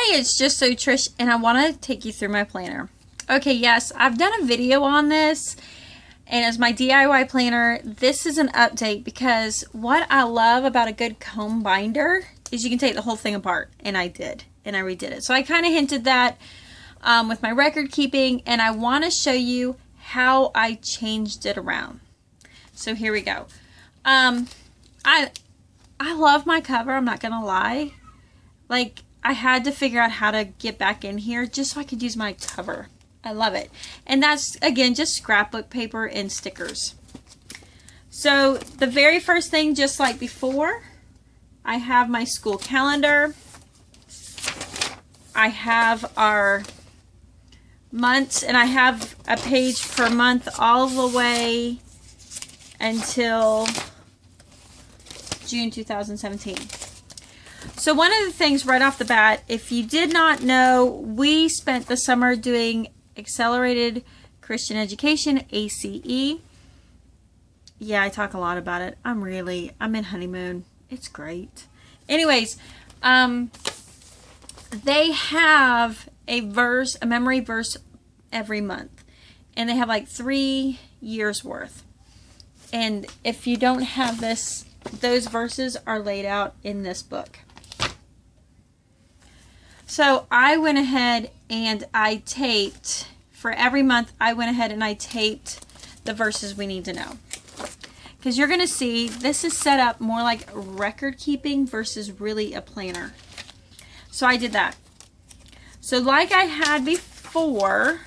Hey, it's Just So Trish, and I want to take you through my planner. Okay, yes, I've done a video on this, and as my DIY planner, this is an update because what I love about a good comb binder is you can take the whole thing apart, and I did, and I redid it. So I kind of hinted that with my record keeping, and I want to show you how I changed it around. So here we go. I love my cover, I'm not gonna lie. Like, I had to figure out how to get back in here just so I could use my cover. I love it. And that's, again, just scrapbook paper and stickers. So the very first thing, just like before, I have my school calendar. I have our months, and I have a page per month all the way until June 2017. So one of the things right off the bat, if you did not know, we spent the summer doing Accelerated Christian Education, A.C.E. Yeah, I talk a lot about it. I'm in honeymoon. It's great. Anyways, they have a memory verse every month. And they have like 3 years worth. And if you don't have this, those verses are laid out in this book. So I went ahead and I taped, for every month, I went ahead and I taped the verses we need to know. Because you're going to see, this is set up more like record keeping versus really a planner. So I did that. So like I had before,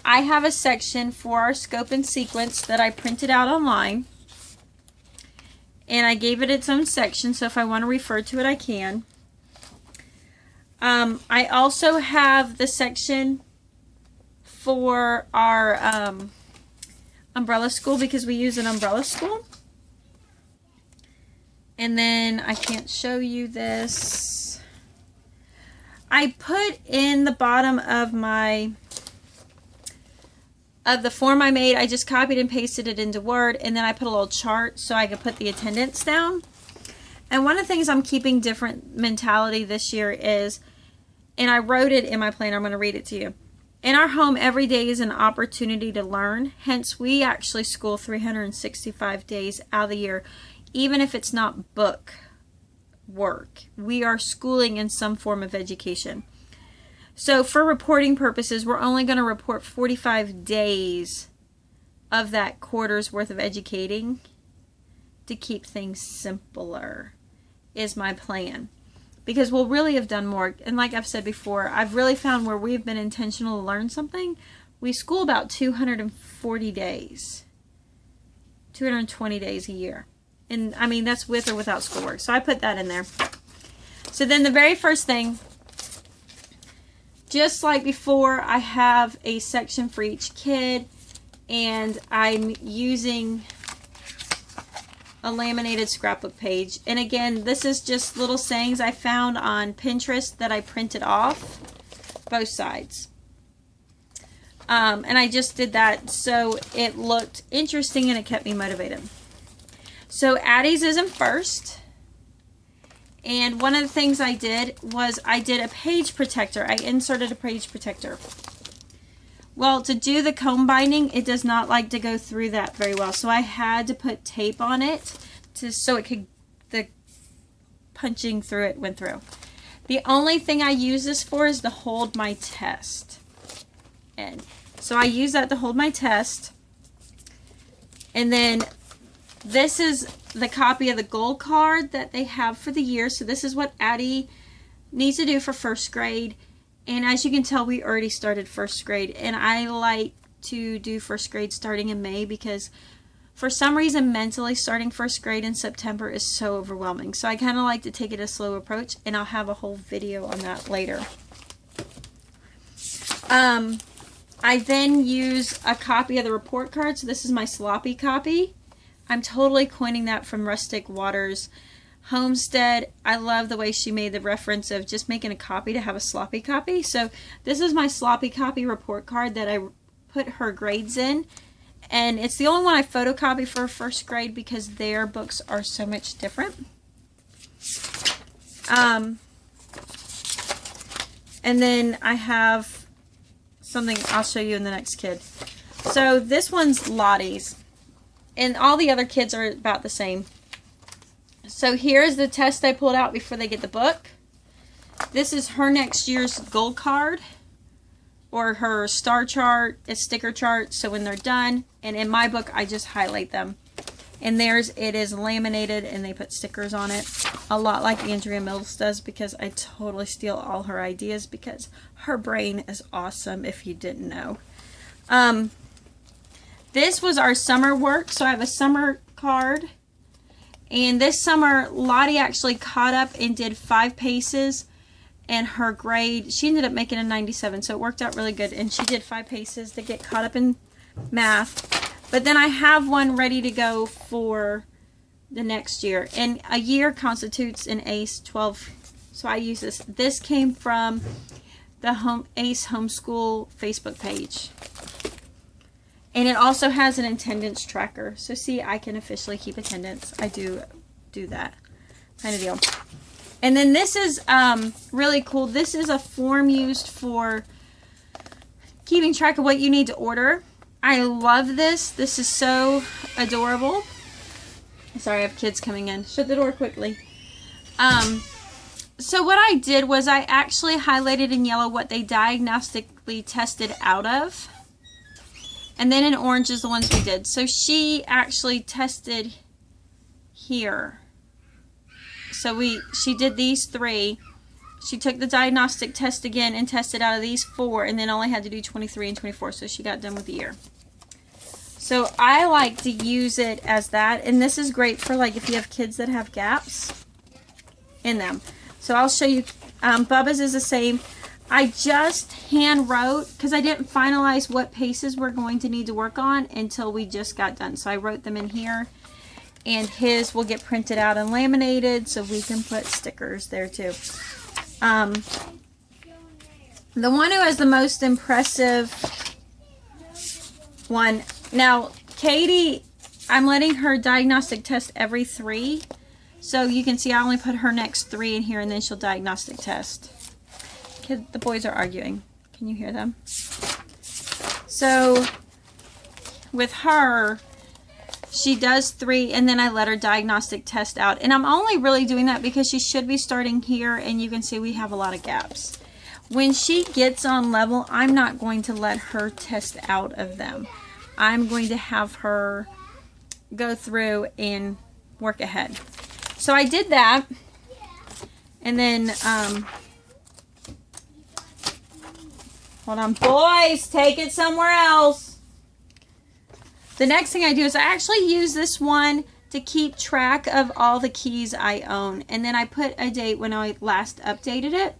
I have a section for our scope and sequence that I printed out online. And I gave it its own section, so if I want to refer to it, I can. I also have the section for our umbrella school because we use an umbrella school. And then I can't show you this. I put in the bottom of the form I made, I just copied and pasted it into Word, and then I put a little chart so I could put the attendance down. And one of the things I'm keeping different mentality this year is, and I wrote it in my planner, I'm going to read it to you. In our home, every day is an opportunity to learn. Hence, we actually school 365 days out of the year, even if it's not book work. We are schooling in some form of education. So for reporting purposes, we're only going to report 45 days of that quarter's worth of educating to keep things simpler is my plan. Because we'll really have done more. And like I've said before, I've really found where we've been intentional to learn something, we school about 240 days. 220 days a year. And I mean, that's with or without schoolwork. So I put that in there. So then the very first thing, just like before, I have a section for each kid, and I'm using a laminated scrapbook page. And again, this is just little sayings I found on Pinterest that I printed off, both sides. And I just did that so it looked interesting and it kept me motivated. So Addie's is in first. And one of the things I did was I did a page protector. I inserted a page protector. Well, to do the comb binding, it does not like to go through that very well. So I had to put tape on it so it could, the punching through it went through. The only thing I use this for is to hold my test. And so I use that to hold my test. And then this is the copy of the gold card that they have for the year. So this is what Addie needs to do for first grade. And as you can tell, we already started first grade. And I like to do first grade starting in May because for some reason mentally starting first grade in September is so overwhelming. So I kind of like to take it a slow approach, and I'll have a whole video on that later. I then use a copy of the report card. So this is my sloppy copy. I'm totally coining that from Rustic Waters' Homestead. I love the way she made the reference of just making a copy to have a sloppy copy. So this is my sloppy copy report card that I put her grades in. And it's the only one I photocopy for first grade because their books are so much different. And then I have something I'll show you in the next kid. So this one's Lottie's. And all the other kids are about the same. So here's the test I pulled out before they get the book. This is her next year's goal card. Or her star chart, a sticker chart. So when they're done. And in my book, I just highlight them. And theirs, it is laminated and they put stickers on it. A lot like Andrea Mills does, because I totally steal all her ideas because her brain is awesome if you didn't know. This was our summer work. So I have a summer card. And this summer, Lottie actually caught up and did 5 paces. And her grade, she ended up making a 97. So it worked out really good. And she did 5 paces to get caught up in math. But then I have one ready to go for the next year. And a year constitutes an ACE 12. So I use this. This came from the ACE Homeschool Facebook page. And it also has an attendance tracker. So see, I can officially keep attendance. I do that kind of deal. And then this is really cool. This is a form used for keeping track of what you need to order. I love this. This is so adorable. Sorry, I have kids coming in. Shut the door quickly. So what I did was I actually highlighted in yellow what they diagnostically tested out of. And then in orange is the ones we did. So she actually tested here. So she did these 3. She took the diagnostic test again and tested out of these 4, and then only had to do 23 and 24. So she got done with the year. So I like to use it as that. And this is great for like if you have kids that have gaps in them. So I'll show you. Bubba's is the same. I just hand wrote because I didn't finalize what paces we're going to need to work on until we just got done. So I wrote them in here. And his will get printed out and laminated so we can put stickers there too. The one who has the most impressive one. Now, Katie, I'm letting her diagnostic test every 3. So you can see I only put her next 3 in here and then she'll diagnostic test. The boys are arguing. Can you hear them? So with her, she does 3 and then I let her diagnostic test out. And I'm only really doing that because she should be starting here and you can see we have a lot of gaps. When she gets on level, I'm not going to let her test out of them. I'm going to have her go through and work ahead. So I did that. And then, hold on, boys, take it somewhere else. The next thing I do is I actually use this one to keep track of all the keys I own. And then I put a date when I last updated it.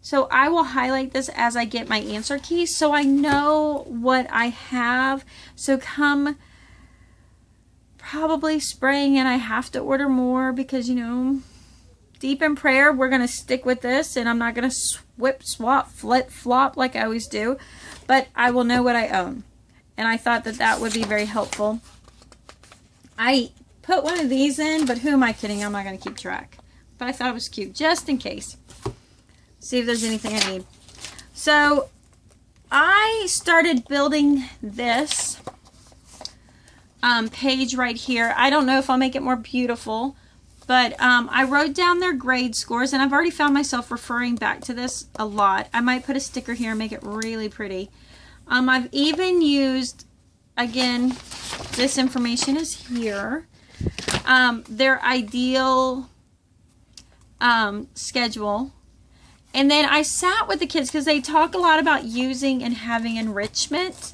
So I will highlight this as I get my answer keys so I know what I have. So come probably spring and I have to order more because, you know, deep in prayer, we're going to stick with this and I'm not going to swip, swap, flip, flop like I always do. But I will know what I own. And I thought that that would be very helpful. I put one of these in, but who am I kidding? I'm not going to keep track. But I thought it was cute, just in case. See if there's anything I need. So, I started building this page right here. I don't know if I'll make it more beautiful, but I wrote down their grade scores, and I've already found myself referring back to this a lot. I might put a sticker here and make it really pretty. I've even used, again, this information is here, their ideal schedule. And then I sat with the kids because they talk a lot about using and having enrichment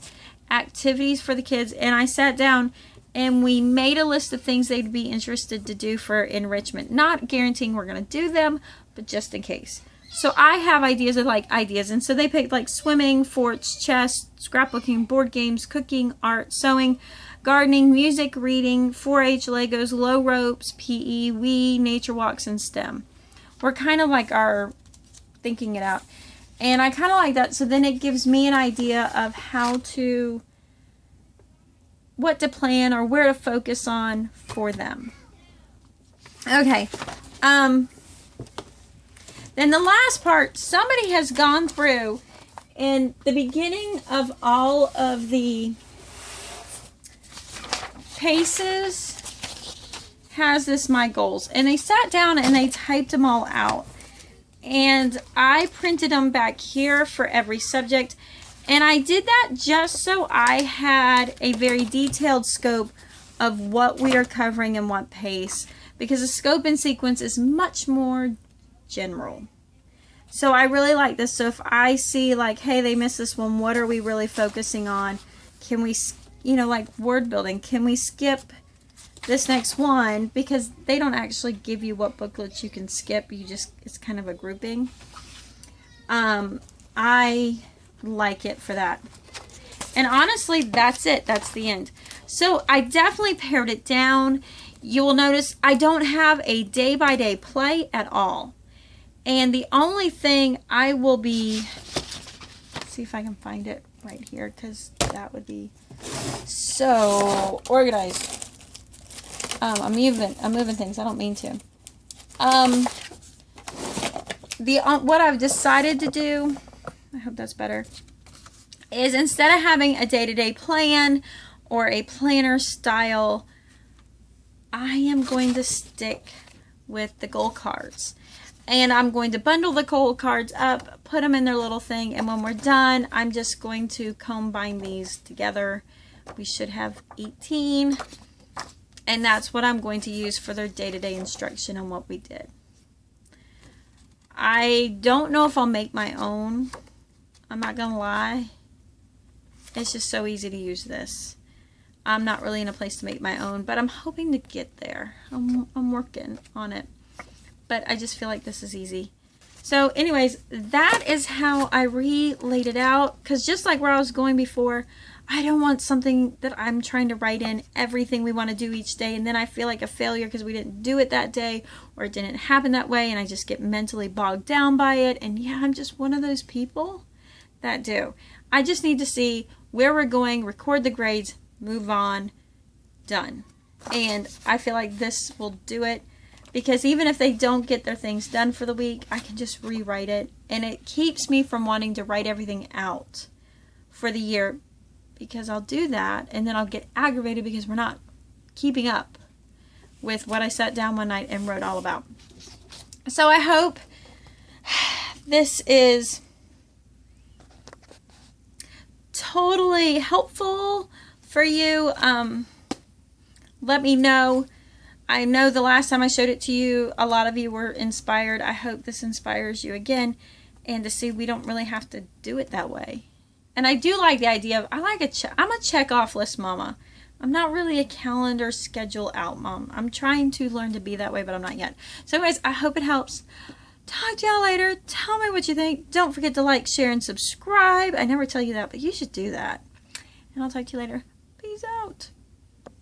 activities for the kids. And I sat down and we made a list of things they'd be interested to do for enrichment. Not guaranteeing we're going to do them, but just in case. So I have ideas of ideas. And so they picked like swimming, forts, chess, scrapbooking, board games, cooking, art, sewing, gardening, music, reading, 4-H, Legos, low ropes, PE, Wii, nature walks, and STEM. We're kind of like our thinking it out. And I kind of like that. So then it gives me an idea of what to plan or where to focus on for them. Okay. Then the last part, somebody has gone through, and the beginning of all of the Paces has this my goals, and they sat down and they typed them all out, and I printed them back here for every subject, and I did that just so I had a very detailed scope of what we are covering in what pace, because the scope and sequence is much more general. So I really like this. So if I see like, hey, they missed this one, what are we really focusing on? Can we, you know, like word building, can we skip this next one? Because they don't actually give you what booklets you can skip. You just, it's kind of a grouping. I like it for that. And honestly, that's it. That's the end. So I definitely pared it down. You will notice I don't have a day-by-day play at all. And the only thing I will be, let's see if I can find it right here, because that would be so organized. I'm moving things. I don't mean to. What I've decided to do, I hope that's better, is instead of having a day-to-day plan or a planner style, I am going to stick with the goal cards. And I'm going to bundle the goal cards up, put them in their little thing, and when we're done, I'm just going to combine these together. We should have 18, and that's what I'm going to use for their day-to-day instruction on what we did. I don't know if I'll make my own. I'm not gonna lie. It's just so easy to use this. I'm not really in a place to make my own, but I'm hoping to get there. I'm working on it. But I just feel like this is easy. So anyways, that is how I laid it out. Because just like where I was going before, I don't want something that I'm trying to write in everything we want to do each day, and then I feel like a failure because we didn't do it that day, or it didn't happen that way, and I just get mentally bogged down by it. And yeah, I'm just one of those people that do. I just need to see where we're going, record the grades, move on, done. And I feel like this will do it, because even if they don't get their things done for the week, I can just rewrite it, and it keeps me from wanting to write everything out for the year, because I'll do that and then I'll get aggravated because we're not keeping up with what I sat down one night and wrote all about. So I hope this is totally helpful for you. Let me know. I know the last time I showed it to you, a lot of you were inspired. I hope this inspires you again, and to see we don't really have to do it that way. And I do like the idea of, I'm a check off list mama. I'm not really a calendar schedule out mom. I'm trying to learn to be that way, but I'm not yet. So anyways, I hope it helps. Talk to y'all later. Tell me what you think. Don't forget to like, share, and subscribe. I never tell you that, but you should do that. And I'll talk to you later. Peace out.